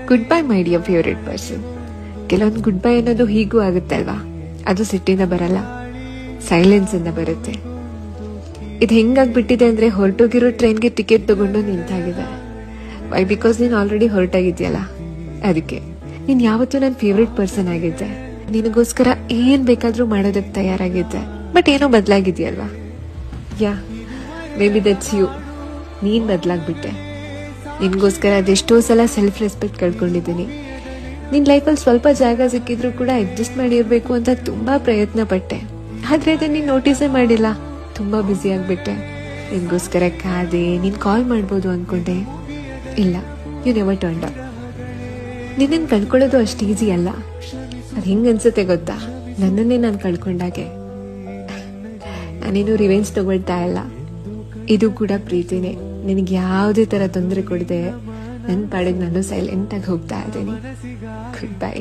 Good by my dear favourite person. ಕೆಲವೊಂದು good bye ಅನ್ನೋದು ಹೀಗೂ ಆಗುತ್ತೆ ಅಲ್ವಾ, ಅದು ಸಿಟ್ಟಿಂದ ಬರಲ್ಲ, ಸೈಲೆನ್ಸ್ ಇಂದ ಬರುತ್ತೆ. ಇದು ಹೆಂಗಾಗ್ಬಿಟ್ಟಿದೆ ಅಂದ್ರೆ ಹೊರಟೋಗಿರೋ ಟ್ರೈನ್ಗೆ ಟಿಕೆಟ್ ತಗೊಂಡು ನಿಂತಾಗಿದೆ. ವೈ? ಬಿಕಾಸ್ ನೀನ್ ಆಲ್ರೆಡಿ ಹೊರಟಾಗಿದ್ಯಲ್ಲ, ಅದಕ್ಕೆ. ನೀನ್ ಯಾವತ್ತೂ ನನ್ನ ಫೇವ್ರೆಟ್ ಪರ್ಸನ್ ಆಗಿದ್ದೆ, ನಿನಗೋಸ್ಕರ ಏನ್ ಬೇಕಾದ್ರೂ ಮಾಡೋದಕ್ಕೆ ತಯಾರಾಗಿದ್ದೆ. ಬಟ್ ಏನೋ ಬದಲಾಗಿದ್ಯಲ್ವಾ? ಯಾ, ಮೇ ಬಿ ದಟ್ಸ್ ಯು. ನೀನ್ ಬದಲಾಗ್ಬಿಟ್ಟೆ. ನಿನ್ಗೋಸ್ಕರ ಅದೆಷ್ಟೋ ಸಲ ಸೆಲ್ಫ್ ರೆಸ್ಪೆಕ್ಟ್ ಕಳ್ಕೊಂಡಿದ್ದೀನಿ. ನಿನ್ ಲೈಫಲ್ಲಿ ಸ್ವಲ್ಪ ಜಾಗ ಸಿಕ್ಕಿದ್ರು ಕೂಡ ಅಡ್ಜಸ್ಟ್ ಮಾಡಿರ್ಬೇಕು ಅಂತ ತುಂಬಾ ಪ್ರಯತ್ನ ಪಟ್ಟೆ. ಆದ್ರೆ ಅದನ್ನ ನೀನ್ ನೋಟಿಸೇ ಮಾಡಿಲ್ಲ. ತುಂಬಾ ಬ್ಯುಸಿ ಆಗ್ಬಿಟ್ಟೆ. ನಿನ್ಗೋಸ್ಕರ ಕಾದೆ, ನೀನ್ ಕಾಲ್ ಮಾಡ್ಬೋದು ಅನ್ಕೊಂಡೆ. ಇಲ್ಲ, ಯು ನೆವರ್ ಟರ್ನ್ಡ್ ಅಪ್. ನಿನ್ನನ್ನು ಕಳ್ಕೊಳ್ಳೋದು ಅಷ್ಟು ಈಸಿ ಅಲ್ಲ. ಅದು ಹೆಂಗ್ ಅನ್ಸುತ್ತೆ ಗೊತ್ತಾ? ನನ್ನನ್ನೇ ನಾನು ಕಳ್ಕೊಂಡಾಗೆ. ನಾನೇನು ರಿವೆಂಜ್ ತಗೊಳ್ತಾ ಇಲ್ಲ. ಇದು ಕೂಡ ಪ್ರೀತಿನೇ. ನಿನಗೆ ಯಾವುದೇ ತರ ತೊಂದರೆ ಕೊಡದೆ ನನ್ನ ಪಾಡಿಗೆ ನಾನು ಸೈಲೆಂಟ್ ಆಗಿ ಹೋಗ್ತಾ ಇದ್ದೀನಿ. Good bye.